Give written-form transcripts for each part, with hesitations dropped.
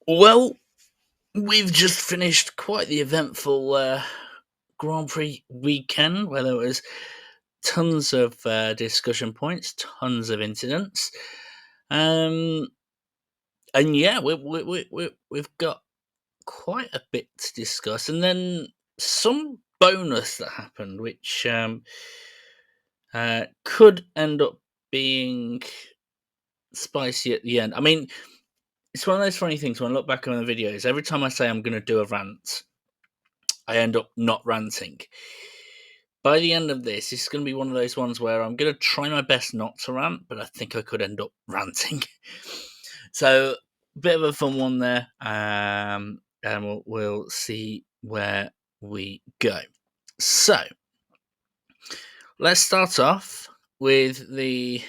Well, we've just finished quite the eventful Grand Prix weekend where there was tons of discussion points, tons of incidents. Um, and yeah, we've got quite a bit to discuss. And then some bonus that happened, which could end up being spicy at the end. I mean, it's one of those funny things when I look back on the videos. Every time I say I'm going to do a rant, I end up not ranting. By the end of this, it's going to be one of those ones where I'm going to try my best not to rant, but I think I could end up ranting. So, bit of a fun one there, and we'll see where we go. So, let's start off with the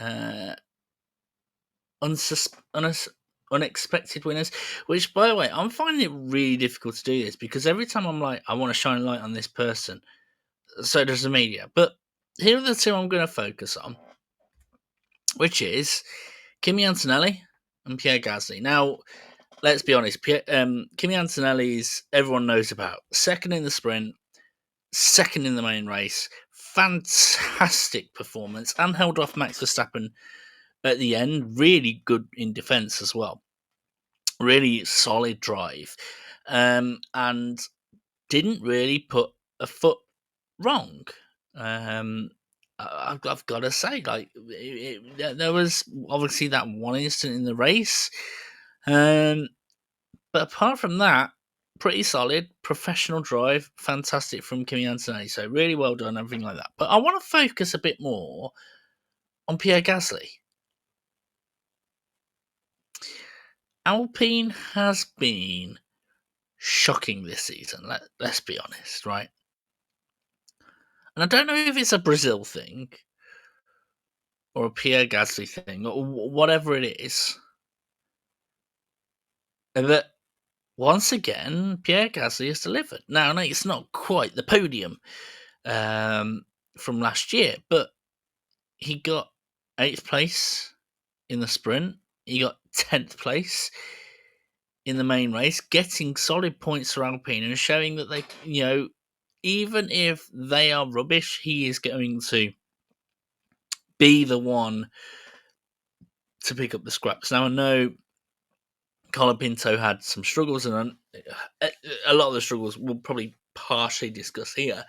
uh, unexpected winners. Which, by the way, I'm finding it really difficult to do this because every time I'm like, I want to shine a light on this person, so does the media. But here are the two I'm going to focus on, which is Kimi Antonelli and Pierre Gasly. Now, let's be honest, Kimi Antonelli's everyone knows about. Second in the sprint, second in the main race, fantastic performance, and held off Max Verstappen at the end. Really good in defence as well. Really solid drive, and didn't really put a foot wrong. Um, I've got to say, like, there was obviously that one incident in the race, um, but apart from that, pretty solid, professional drive, fantastic from Kimi Antonelli. So really well done, everything like that. But I want to focus a bit more on Pierre Gasly. Alpine has been shocking this season. Let's be honest, right? And I don't know if it's a Brazil thing or a Pierre Gasly thing or whatever it is. But once again, Pierre Gasly has delivered. Now, no, it's not quite the podium um, from last year, but he got 8th place in the sprint. He got 10th place in the main race, getting solid points for Alpine and showing that they, even if they are rubbish, he is going to be the one to pick up the scraps. Now, I know Colapinto had some struggles, and a lot of the struggles we'll probably partially discuss here.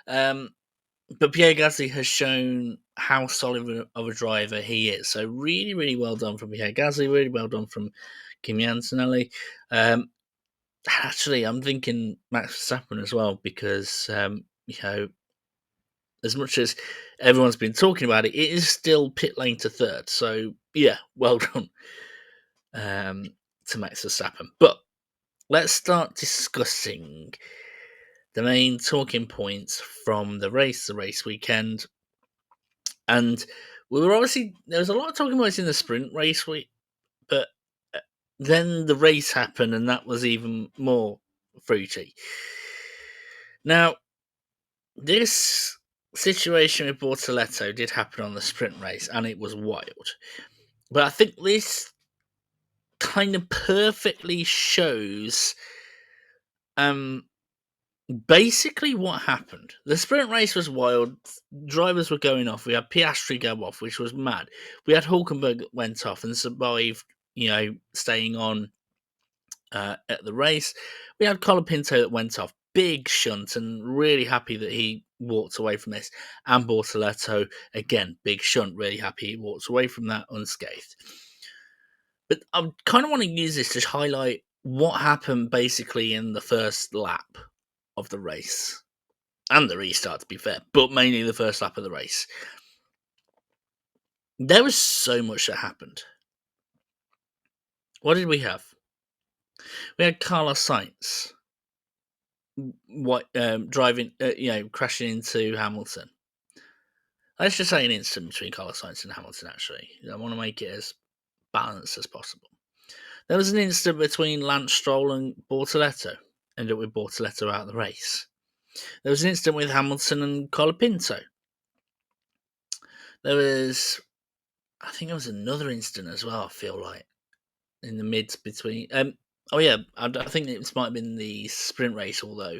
But Pierre Gasly has shown how solid of a driver he is. So really, really well done from Pierre Gasly. Really well done from Kimi Antonelli. Actually, I'm thinking Max Verstappen as well because as much as everyone's been talking about it, it is still pit lane to third. So yeah, well done to Max Verstappen. But let's start discussing the main talking points from the race weekend. And we were obviously, there was a lot of talking points in the sprint race week, but then the race happened, and that was even more fruity. Now, this situation with Bortoletto did happen on the sprint race, and it was wild. But I think this kind of perfectly shows basically what happened. The sprint race was wild. Drivers were going off. We had Piastri go off, which was mad. We had Hulkenberg that went off and survived, staying on at the race. We had Colapinto that went off. Big shunt, and really happy that he walked away from this. And Bortoletto, again, big shunt, really happy he walked away from that unscathed. But I kind of want to use this to highlight what happened basically in the first lap of the race and the restart, to be fair, but mainly the first lap of the race. There was so much that happened. What did we have? We had Carlos Sainz driving, crashing into Hamilton. Let's just say an incident between Carlos Sainz and Hamilton, actually. I want to make it as balanced as possible. There was an incident between Lance Stroll and Bortoletto. Ended up with Bortoletto out of the race. There was an incident with Hamilton and Colapinto. I think there was another incident as well, I feel like. in the mids between. Oh yeah, I think it might have been the sprint race, although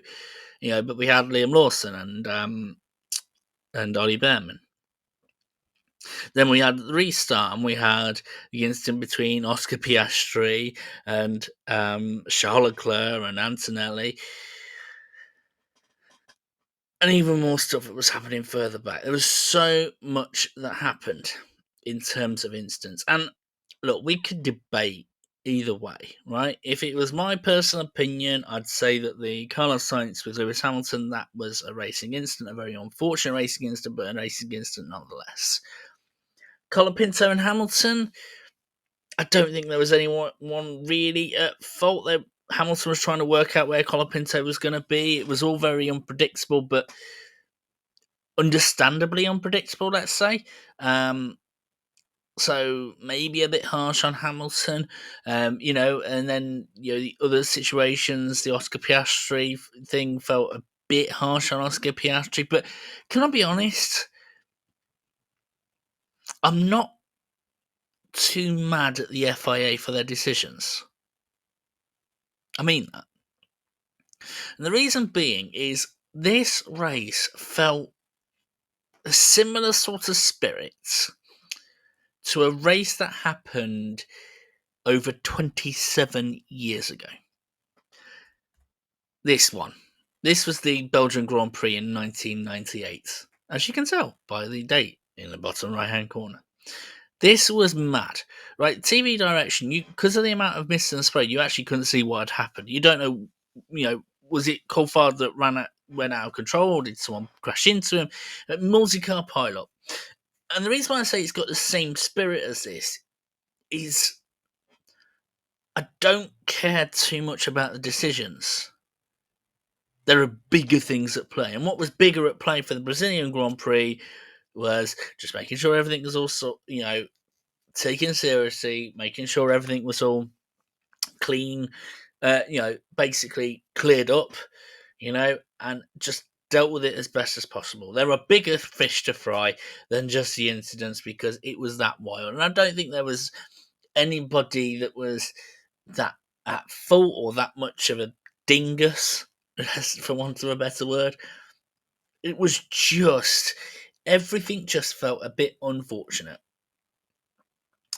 but we had Liam Lawson and Ollie Behrman. Then we had the restart, and we had the incident between Oscar Piastri and Charles Leclerc and Antonelli, and even more stuff that was happening further back. There was so much that happened in terms of instance. And look, we could debate either way, right? If it was my personal opinion, I'd say that the Carlos Sainz with Lewis Hamilton, that was a racing incident, a very unfortunate racing incident, but a racing incident nonetheless. Colapinto and Hamilton, I don't think there was anyone really at fault there. Hamilton was trying to work out where Colapinto was going to be. It was all very unpredictable, but understandably unpredictable, let's say. So maybe a bit harsh on Hamilton, and then the other situations, the Oscar Piastri thing felt a bit harsh on Oscar Piastri. But can I be honest? I'm not too mad at the FIA for their decisions. I mean that. And the reason being is this race felt a similar sort of spirit to a race that happened over 27 years ago. This one. This was the Belgian Grand Prix in 1998, as you can tell by the date in the bottom right-hand corner. This was mad, right? TV direction, because of the amount of mist and spray, you actually couldn't see what had happened. You don't know, was it Coulthard that went out of control, or did someone crash into him? Multi-car pilot. And the reason why I say it's got the same spirit as this is I don't care too much about the decisions. There are bigger things at play. And what was bigger at play for the Brazilian Grand Prix was just making sure everything was also, taken seriously, making sure everything was all clean, basically cleared up, and just dealt with it as best as possible. There are bigger fish to fry than just the incidents because it was that wild. And I don't think there was anybody that was that at fault or that much of a dingus, for want of a better word. It was just, everything just felt a bit unfortunate.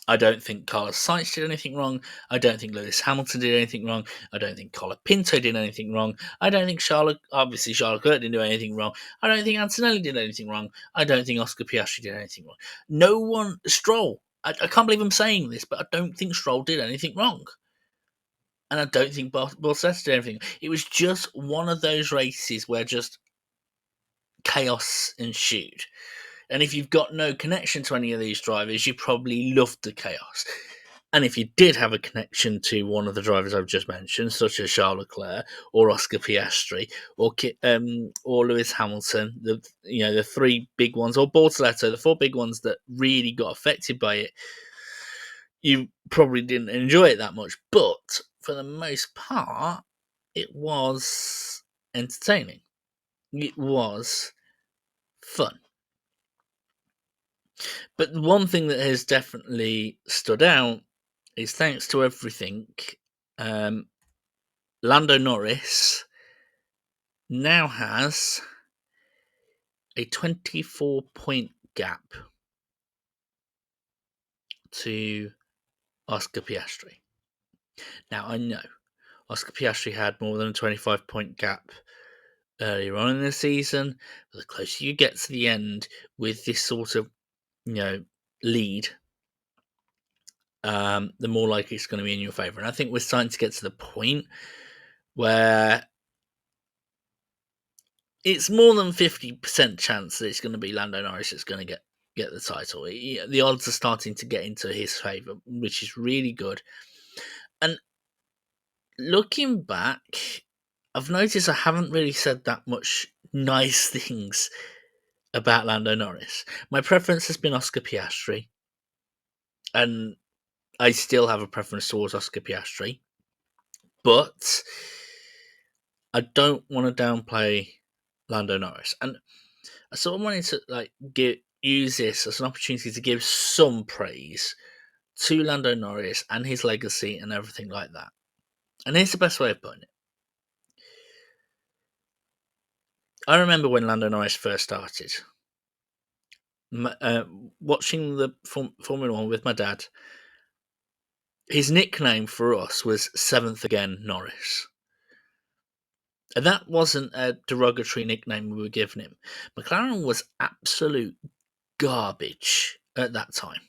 I don't think Carlos Sainz did anything wrong. I don't think Lewis Hamilton did anything wrong. I don't think Colapinto did anything wrong. I don't think Charles Leclerc didn't do anything wrong. I don't think Antonelli did anything wrong. I don't think Oscar Piastri did anything wrong. No one, Stroll, I can't believe I'm saying this, but I don't think Stroll did anything wrong. And I don't think Bottas did anything. It was just one of those races where just chaos ensued. And if you've got no connection to any of these drivers, you probably loved the chaos. And if you did have a connection to one of the drivers I've just mentioned, such as Charles Leclerc or Oscar Piastri or Lewis Hamilton, the three big ones, or Bortoleto, the four big ones that really got affected by it, you probably didn't enjoy it that much. But for the most part, it was entertaining. It was fun. But the one thing that has definitely stood out is, thanks to everything, Lando Norris now has a 24-point gap to Oscar Piastri. Now, I know Oscar Piastri had more than a 25-point gap earlier on in the season, but the closer you get to the end with this sort of, lead, the more likely it's going to be in your favour. And I think we're starting to get to the point where it's more than 50% chance that it's going to be Lando Norris that's going to get the title. The odds are starting to get into his favour, which is really good. And looking back, I've noticed I haven't really said that much nice things about Lando Norris. My preference has been Oscar Piastri, and I still have a preference towards Oscar Piastri, but I don't want to downplay Lando Norris. And I sort of wanted to use this as an opportunity to give some praise to Lando Norris and his legacy and everything like that. And here's the best way of putting it. I remember when Lando Norris first started, watching the Formula One with my dad. His nickname for us was Seventh Again Norris. And that wasn't a derogatory nickname we were giving him. McLaren was absolute garbage at that time.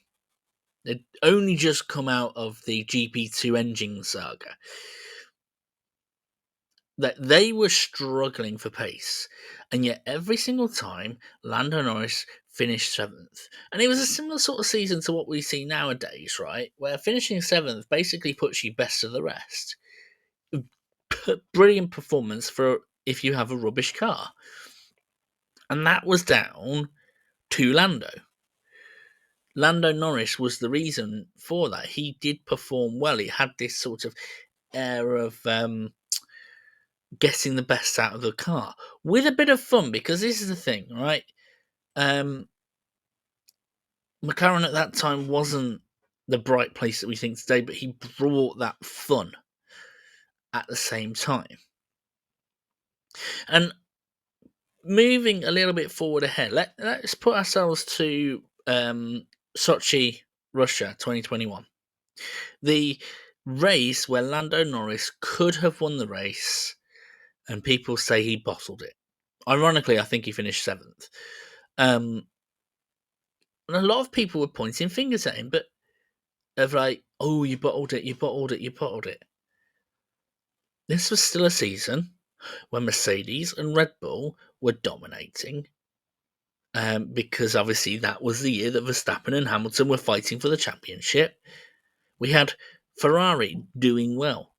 They'd only just come out of the GP2 engine saga. That they were struggling for pace, and yet every single time Lando Norris finished seventh, and it was a similar sort of season to what we see nowadays, right? Where finishing seventh basically puts you best of the rest. Brilliant performance for if you have a rubbish car, and that was down to Lando. Lando Norris was the reason for that. He did perform well. He had this sort of air of getting the best out of the car with a bit of fun, because this is the thing, right? McLaren at that time wasn't the bright place that we think today, but he brought that fun at the same time. And moving a little bit forward ahead, let's put ourselves to Sochi, Russia 2021. The race where Lando Norris could have won the race, and people say he bottled it. Ironically, I think he finished seventh. And a lot of people were pointing fingers at him, but of like, oh, you bottled it, you bottled it, you bottled it. This was still a season when Mercedes and Red Bull were dominating, because obviously that was the year that Verstappen and Hamilton were fighting for the championship. We had Ferrari doing well.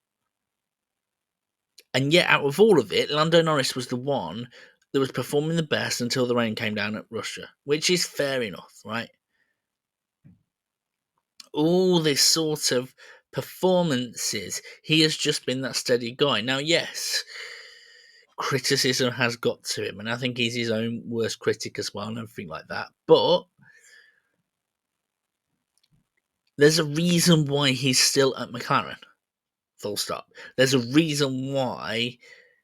And yet, out of all of it, Lando Norris was the one that was performing the best until the rain came down at Russia, which is fair enough, right? All this sort of performances, he has just been that steady guy. Now, yes, criticism has got to him, and I think he's his own worst critic as well, and everything like that. But there's a reason why he's still at McLaren. Full stop. There's a reason why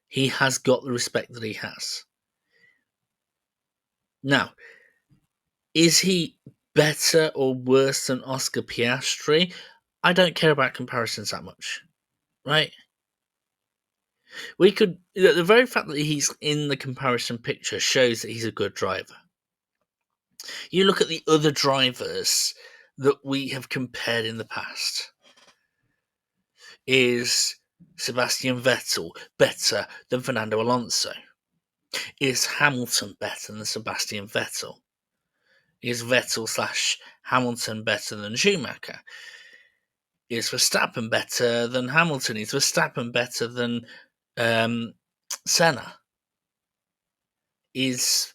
he has got the respect that he has. Now, is he better or worse than Oscar Piastri? I don't care about comparisons that much, right? We could, the very fact that he's in the comparison picture shows that he's a good driver. You look at the other drivers that we have compared in the past. Is Sebastian Vettel better than Fernando Alonso? Is Hamilton better than Sebastian Vettel? Is Vettel/Hamilton better than Schumacher? Is Verstappen better than Hamilton? Is Verstappen better than Senna? Is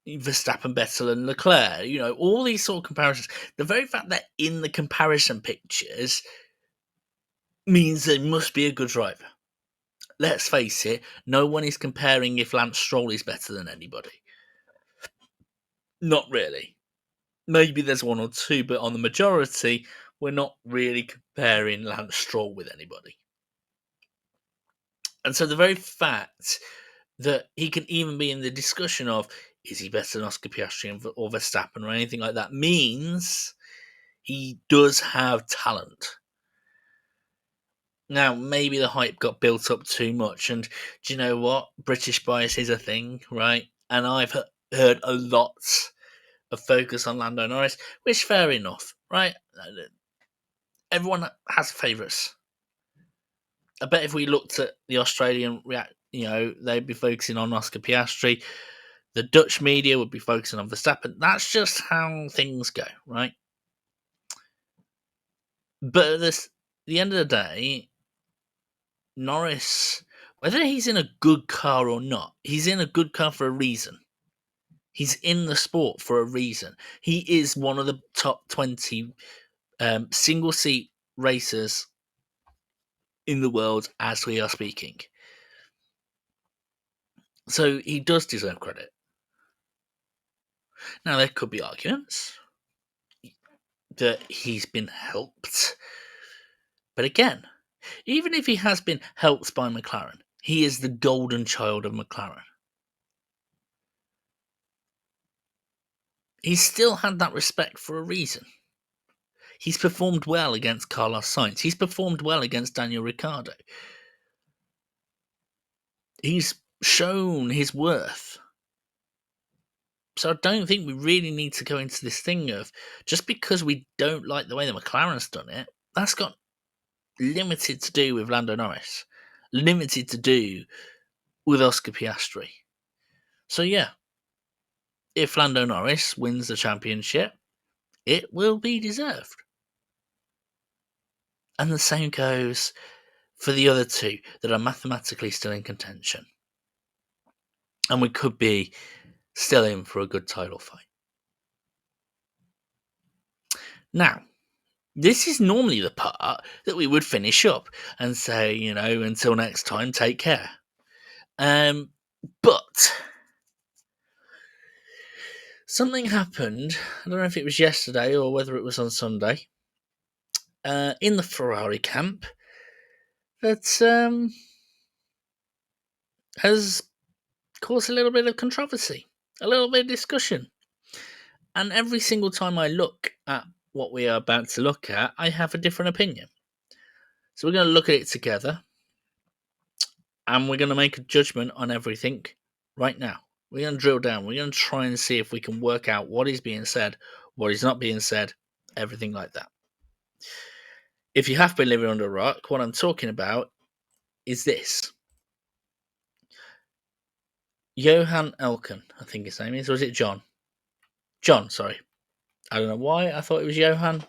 Verstappen better than Leclerc? You know, all these sort of comparisons. The very fact that in the comparison pictures means they must be a good driver. Let's face it, no one is comparing if Lance Stroll is better than anybody. Not really. Maybe there's one or two, but on the majority, we're not really comparing Lance Stroll with anybody. And so the very fact that he can even be in the discussion of is he better than Oscar Piastri or Verstappen or anything like that means he does have talent. Now, maybe the hype got built up too much, and do you know what? British bias is a thing, right? And I've heard a lot of focus on Lando Norris, which fair enough, right? Everyone has favourites. I bet if we looked at the Australian they'd be focusing on Oscar Piastri. The Dutch media would be focusing on Verstappen. That's just how things go, right? But at the end of the day, Norris, whether he's in a good car or not, he's in a good car for a reason. He's in the sport for a reason. He is one of the top 20 single seat racers in the world as we are speaking. So he does deserve credit. Now, there could be arguments. that he's been helped. But again, even if he has been helped by McLaren, he is the golden child of McLaren. He's still had that respect for a reason. He's performed well against Carlos Sainz. He's performed well against Daniel Ricciardo. He's shown his worth. So I don't think we really need to go into this thing of just because we don't like the way the McLaren's done it, that's got limited to do with Lando Norris, limited to do with Oscar Piastri. So yeah, if Lando Norris wins the championship, it will be deserved. And the same goes for the other two that are mathematically still in contention. And we could be still in for a good title fight. Now, this is normally the part that we would finish up and say, until next time, take care. But something happened, I don't know if it was yesterday or whether it was on Sunday, in the Ferrari camp that has caused a little bit of controversy, a little bit of discussion. And every single time I look at what we are about to look at, I have a different opinion. So we're going to look at it together, and we're going to make a judgment on everything right now. We're going to drill down. We're going to try and see if we can work out what is being said, what is not being said, everything like that. If you have been living under a rock, what I'm talking about is this. John Elkann, I think his name is, or is it John? John, sorry. I don't know why I thought it was Johan.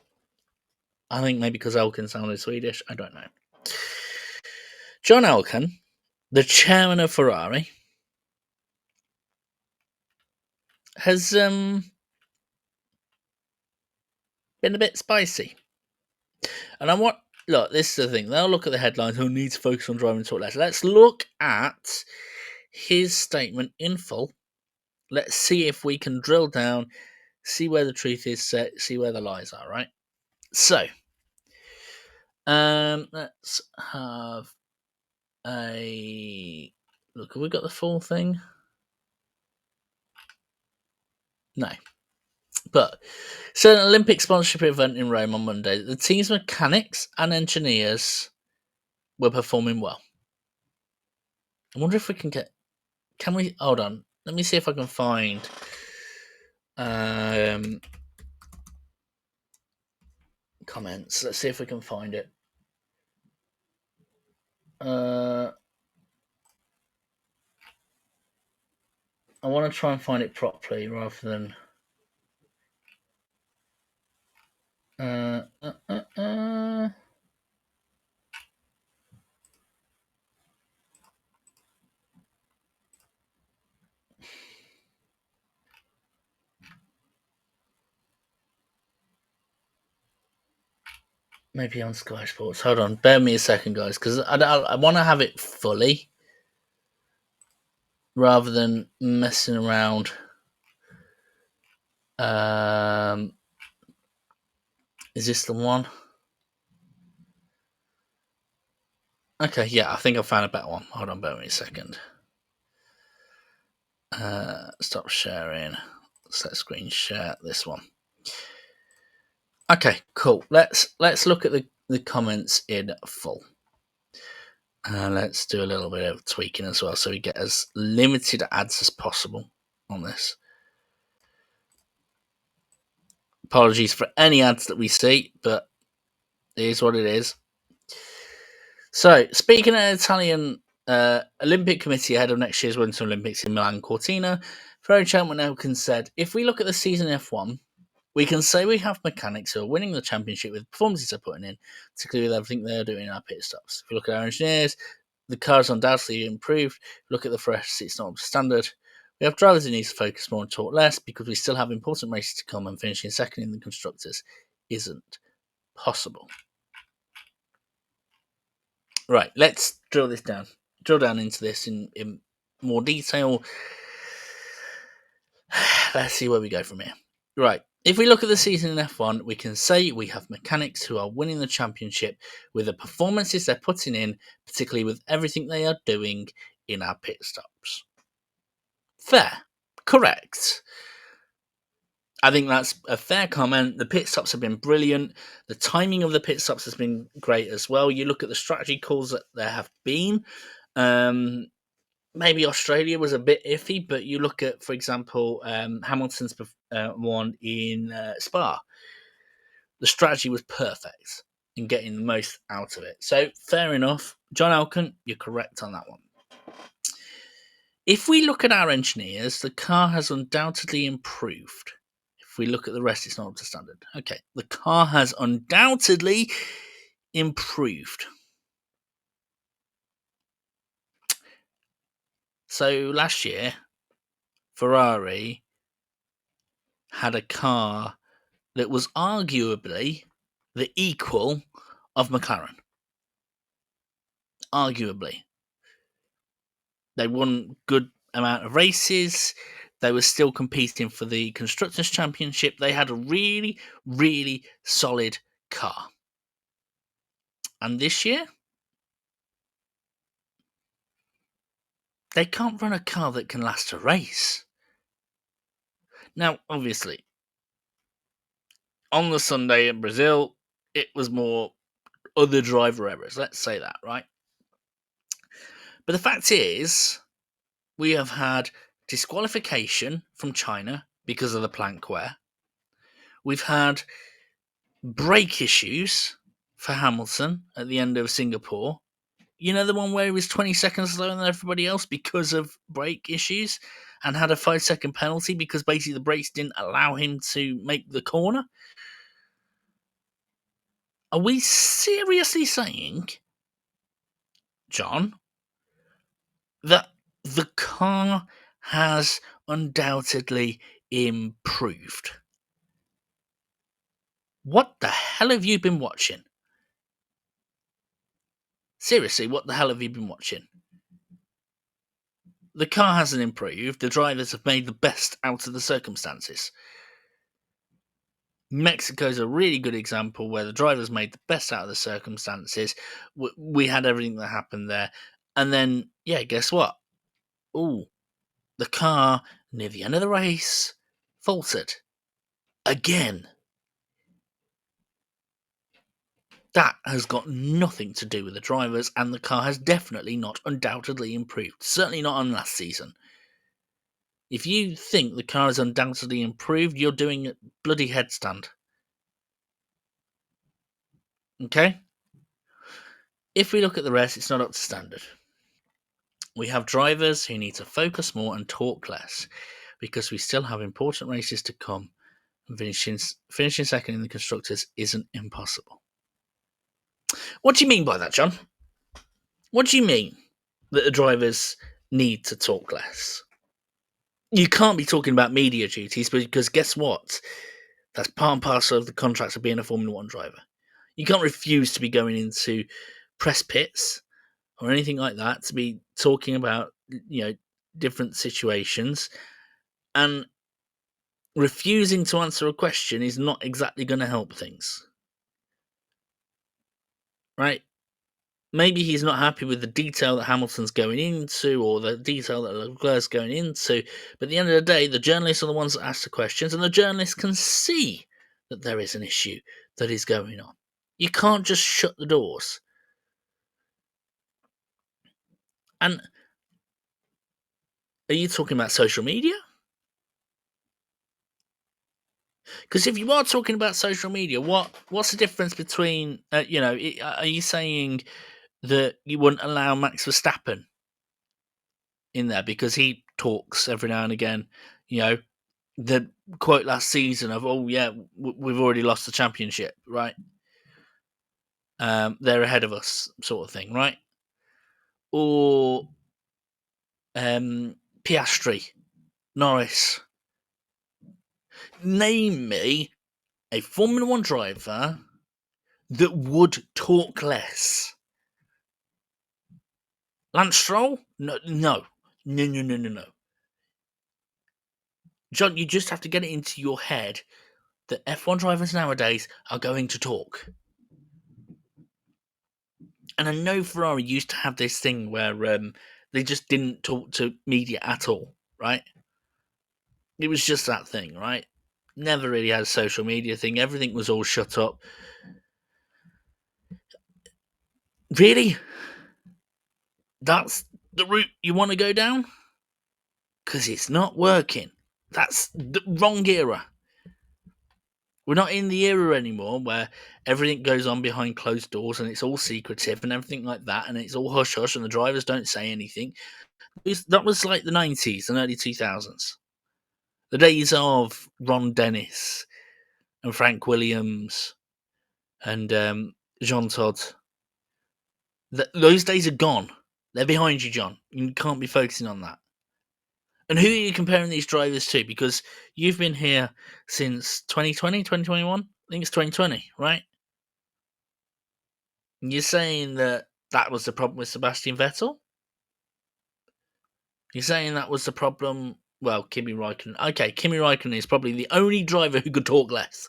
I think maybe because Elkann sounded Swedish. I don't know. John Elkann, the chairman of Ferrari, has been a bit spicy. And look, this is the thing. They'll look at the headlines. Who needs to focus on driving talk less? Let's look at his statement in full. Let's see if we can drill down, see where the truth is, see where the lies are. Right. So, let's have a look. Have we got the full thing? No. But so an Olympic sponsorship event in Rome on Monday. The team's mechanics and engineers were performing well. I wonder if we can get. Can we hold on? Let me see if I can find. Comments. Let's see if we can find it. I want to try and find it properly rather than. Maybe on Sky Sports. Hold on, bear me a second, guys, because I want to have it fully rather than messing around. Is this the one? Okay, yeah, I think I found a better one. Hold on, bear me a second. Stop sharing. Set screen share this one. Okay, cool. Let's look at the comments in full. Let's do a little bit of tweaking as well, so we get as limited ads as possible on this. Apologies for any ads that we see, but it is what it is. So, speaking of Italian Olympic Committee ahead of next year's Winter Olympics in Milan Cortina, Ferrari chairman Elkann said, if we look at the season F1, we can say we have mechanics who are winning the championship with the performances they're putting in, particularly with everything they're doing in our pit stops. If you look at our engineers, the cars undoubtedly improved. Look at the fresh, it's not standard. We have drivers who need to focus more and talk less because we still have important races to come, and finishing second in the constructors isn't possible. Right, let's drill down into this in more detail. Let's see where we go from here. Right, If we look at the season in F1, we can say we have mechanics who are winning the championship with the performances they're putting in, particularly with everything they are doing in our pit stops. Fair. Correct. I think that's a fair comment. The pit stops have been brilliant. The timing of the pit stops has been great as well. You look at the strategy calls that there have been. Maybe Australia was a bit iffy, but you look at, for example, Hamilton's one in Spa. The strategy was perfect in getting the most out of it. So fair enough. John Elkann, you're correct on that one. If we look at our engineers, the car has undoubtedly improved. If we look at the rest, it's not up to standard. Okay, the car has undoubtedly improved. So last year, Ferrari had a car that was arguably the equal of McLaren. Arguably. They won good amount of races. They were still competing for the Constructors' Championship. They had a really, really solid car. And this year, they can't run a car that can last a race. Now, obviously, on the Sunday in Brazil, it was more other driver errors. Let's say that, right? But the fact is, we have had disqualification from China because of the plank wear. We've had brake issues for Hamilton at the end of Singapore. You know, the one where he was 20 seconds slower than everybody else because of brake issues and had a 5-second penalty because basically the brakes didn't allow him to make the corner? Are we seriously saying, John, that the car has undoubtedly improved? What the hell have you been watching? Seriously, what the hell have you been watching? The car hasn't improved. The drivers have made the best out of the circumstances. Mexico's a really good example where the drivers made the best out of the circumstances. We had everything that happened there. And then, yeah, guess what? Ooh, the car near the end of the race faltered. Again. That has got nothing to do with the drivers, and the car has definitely not undoubtedly improved. Certainly not on last season. If you think the car has undoubtedly improved, you're doing a bloody headstand. Okay? If we look at the rest, it's not up to standard. We have drivers who need to focus more and talk less because we still have important races to come, and finishing second in the Constructors isn't impossible. What do you mean by that, John? What do you mean that the drivers need to talk less? You can't be talking about media duties because guess what? That's part and parcel of the contracts of being a Formula One driver. You can't refuse to be going into press pits or anything like that to be talking about, different situations, and refusing to answer a question is not exactly going to help things, right? Maybe he's not happy with the detail that Hamilton's going into or the detail that Leclerc's going into, but at the end of the day, the journalists are the ones that ask the questions, and the journalists can see that there is an issue that is going on. You can't just shut the doors. And are you talking about social media? Because if you are talking about social media, what's the difference between, are you saying that you wouldn't allow Max Verstappen in there because he talks every now and again, the quote last season of, oh yeah, we've already lost the championship, right? They're ahead of us, sort of thing, right? Or Piastri, Norris. Name me a Formula One driver that would talk less. Lance Stroll? No. John, you just have to get it into your head that F1 drivers nowadays are going to talk. And I know Ferrari used to have this thing where they just didn't talk to media at all, right? It was just that thing, right? Never really had a social media thing. Everything was all shut up. Really? That's the route you want to go down? Because it's not working. That's the wrong era. We're not in the era anymore where everything goes on behind closed doors and it's all secretive and everything like that, and it's all hush hush and the drivers don't say anything. That was like the 90s and early 2000s. The days of Ron Dennis and Frank Williams and Jean Todt. Those days are gone. They're behind you, John. You can't be focusing on that. And who are you comparing these drivers to? Because you've been here since 2020, 2021? I think it's 2020, right? And you're saying that was the problem with Sebastian Vettel? You're saying that was the problem? Well, Kimi Raikkonen. Okay, Kimi Raikkonen is probably the only driver who could talk less.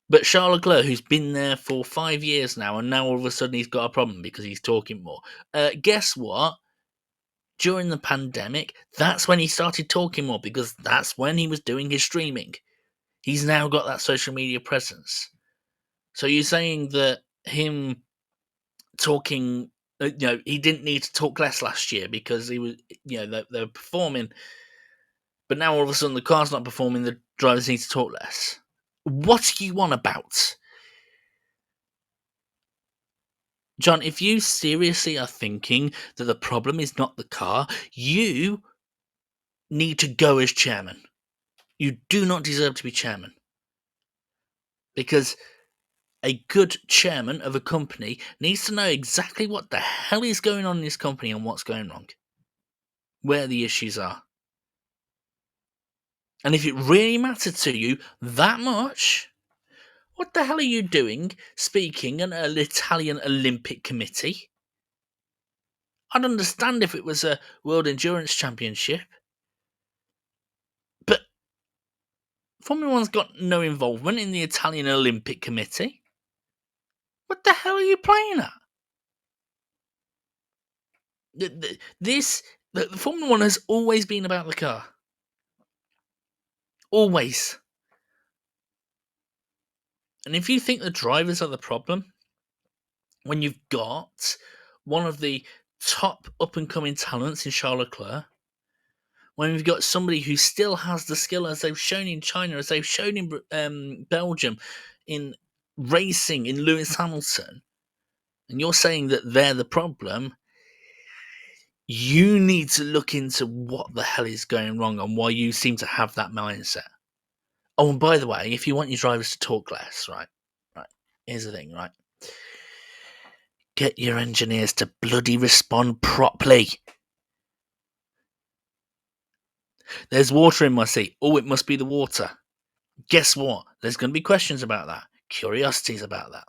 But Charles Leclerc, who's been there for 5 years now, and now all of a sudden he's got a problem because he's talking more. Guess what? During the pandemic, that's when he started talking more because that's when he was doing his streaming. He's now got that social media presence. So you're saying that him talking, he didn't need to talk less last year because he was, they're performing, but now all of a sudden the car's not performing, the drivers need to talk less. What are you on about? John, if you seriously are thinking that the problem is not the car, you need to go as chairman. You do not deserve to be chairman. Because a good chairman of a company needs to know exactly what the hell is going on in this company and what's going wrong, where the issues are. And if it really mattered to you that much, what the hell are you doing speaking at an Italian Olympic Committee? I'd understand if it was a World Endurance Championship, but Formula One's got no involvement in the Italian Olympic Committee. What the hell are you playing at? The Formula One has always been about the car. Always. And if you think the drivers are the problem, when you've got one of the top up and coming talents in Charles Leclerc, when we've got somebody who still has the skill as they've shown in China, as they've shown in Belgium, in racing, in Lewis Hamilton, and you're saying that they're the problem, you need to look into what the hell is going wrong and why you seem to have that mindset. Oh, and by the way, if you want your drivers to talk less, right, here's the thing, right? Get your engineers to bloody respond properly. There's water in my seat. Oh, it must be the water. Guess what? There's going to be questions about that. Curiosities about that.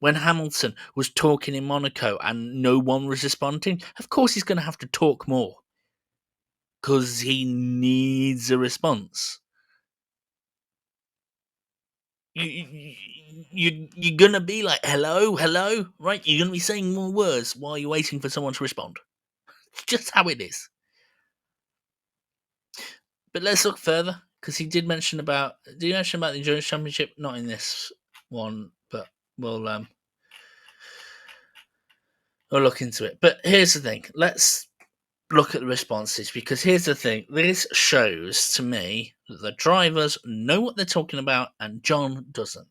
When Hamilton was talking in Monaco and no one was responding, of course he's going to have to talk more. Because he needs a response. You're going to be like, hello, right? You're going to be saying more words while you're waiting for someone to respond. It's just how it is. But let's look further, because he did mention about. Did you mention about the Endurance Championship? Not in this one, but we'll look into it. But here's the thing. Let's look at the responses, because here's the thing. This shows to me that the drivers know what they're talking about, and John doesn't.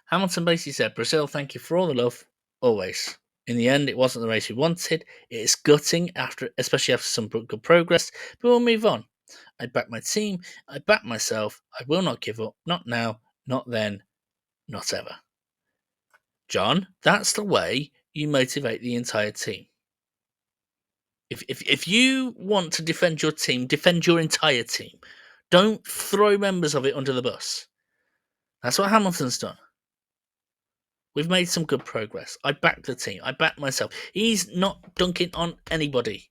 Hamilton basically said, "Brazil, thank you for all the love, always. In the end, it wasn't the race we wanted. It's gutting, especially after some good progress, but we'll move on. I back my team. I back myself. I will not give up. Not now. Not then. Not ever." John, that's the way you motivate the entire team. If you want to defend your team, defend your entire team. Don't throw members of it under the bus. That's what Hamilton's done. We've made some good progress. I back the team. I back myself. He's not dunking on anybody.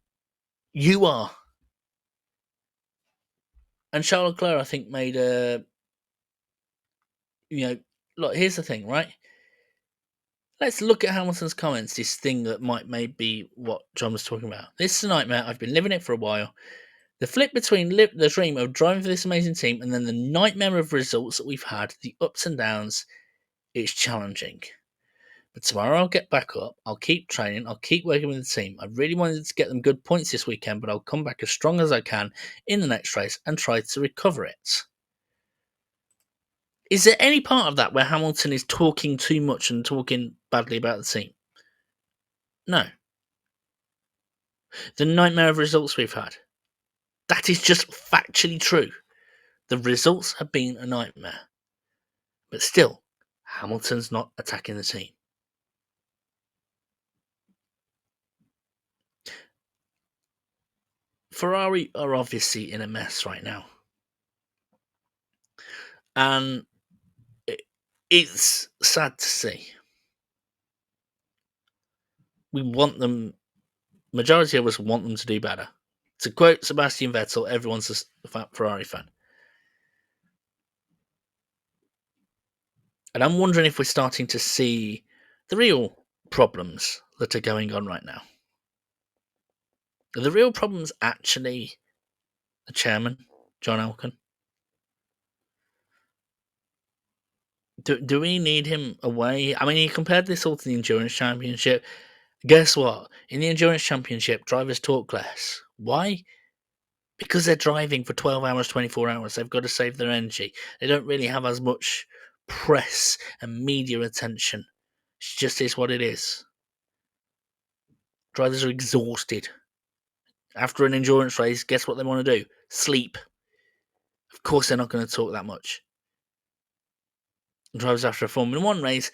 You are. And Charles Leclerc, I think, made a look. Here's the thing, right? Let's look at Hamilton's comments. This thing that might maybe what John was talking about. This is a nightmare. I've been living it for a while. The flip between the dream of driving for this amazing team and then the nightmare of results that we've had, the ups and downs, it's challenging. But tomorrow I'll get back up. I'll keep training. I'll keep working with the team. I really wanted to get them good points this weekend, but I'll come back as strong as I can in the next race and try to recover it. Is there any part of that where Hamilton is talking too much and talking badly about the team? No. The nightmare of results we've had. That is just factually true. The results have been a nightmare. But still, Hamilton's not attacking the team. Ferrari are obviously in a mess right now. And it's sad to see. We want them, majority of us want them to do better. To quote Sebastian Vettel, everyone's a Ferrari fan. And I'm wondering if we're starting to see the real problems that are going on right now. Are the real problems actually the chairman, John Elkann? Do we need him away? I mean, he compared this all to the Endurance Championship. Guess what? In the Endurance Championship, drivers talk less. Why? Because they're driving for 12 hours, 24 hours. They've got to save their energy. They don't really have as much press and media attention. It just is what it is. Drivers are exhausted. After an endurance race, guess what they want to do? Sleep. Of course, they're not going to talk that much. Drivers after a Formula 1 race,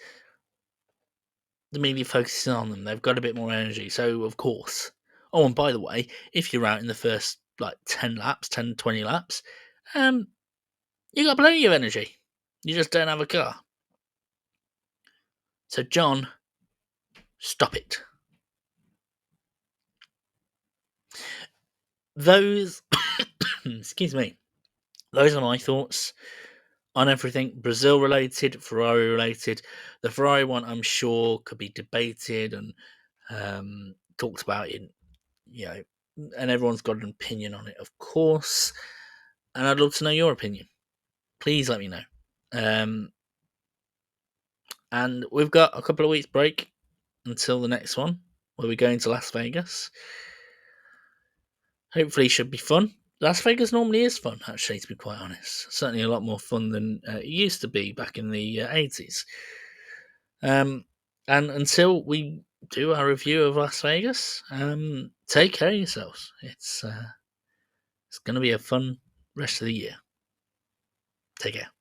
the media focuses on them. They've got a bit more energy. So, of course. Oh, and by the way, if you're out in the first 10 laps, 10, 20 laps, you got plenty of energy. You just don't have a car. So, John, stop it. Those, excuse me, those are my thoughts on everything Brazil related, Ferrari related. The Ferrari one, I'm sure, could be debated and talked about in, and everyone's got an opinion on it, of course. And I'd love to know your opinion. Please let me know. And we've got a couple of weeks break until the next one, where we're going to Las Vegas. Hopefully, it should be fun. Las Vegas normally is fun, actually, to be quite honest. Certainly a lot more fun than it used to be back in the 80s. And until we do our review of Las Vegas, take care of yourselves. It's going to be a fun rest of the year. Take care.